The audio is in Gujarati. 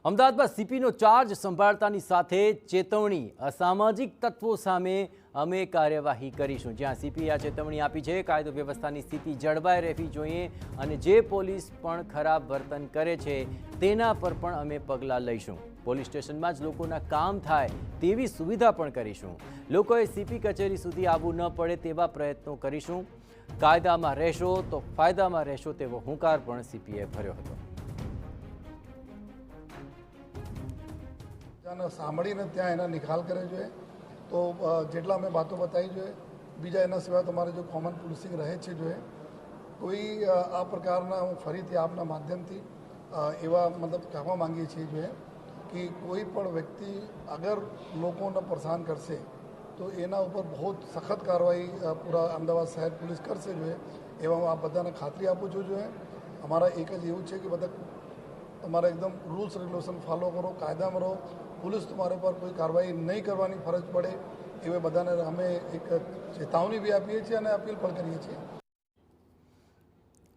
અમદાવાદમાં સીપીનો ચાર્જ સંભાળતાની સાથે ચેતવણી, અસામાજિક તત્વો સામે અમે કાર્યવાહી કરીશું। જ્યાં સીપીએ આ ચેતવણી આપી છે, કાયદો વ્યવસ્થાની સ્થિતિ જળવાઈ રહેવી જોઈએ અને જે પોલીસ પણ ખરાબ વર્તન કરે છે તેના પર પણ અમે પગલાં લઈશું। પોલીસ સ્ટેશનમાં જ લોકોના કામ થાય તેવી સુવિધા પણ કરીશું। લોકોએ સીપી કચેરી સુધી આવવું ન પડે તેવા પ્રયત્નો કરીશું। કાયદામાં રહેશો તો ફાયદામાં રહેશો તેવો હુંકાર પણ સીપીએ ભર્યો હતો। સાંભળીને ત્યાં એના નિકાલ કરે જોઈએ। તો જેટલા મેં વાતો બતાવી જોઈએ, બીજા એના સિવાય તમારે જો કોમન પોલીસિંગ રહે છે જોઈએ, કોઈ આ પ્રકારના હું ફરીથી આપના માધ્યમથી એવા મતલબ કહેવા માંગીએ છીએ જોઈએ કે કોઈ પણ વ્યક્તિ અગર લોકોને પરેશાન કરશે તો એના ઉપર બહુ સખત કાર્યવાહી પૂરા અમદાવાદ શહેર પોલીસ કરશે જોઈએ, એવા હું આ બધાને ખાતરી આપું છું જોઈએ। અમારા એક જ એવું છે કે બધા તમારે એકદમ રૂલ્સ રેગ્યુલેશન ફોલો કરો, કાયદામાં રહો। पुलिस तुम्हारे पर कोई कार्रवाई नहीं करवानी फरज पड़े एवं बधाने अमे एक चेतावनी भी आपीए छीए अने अपील पण करीए छीए।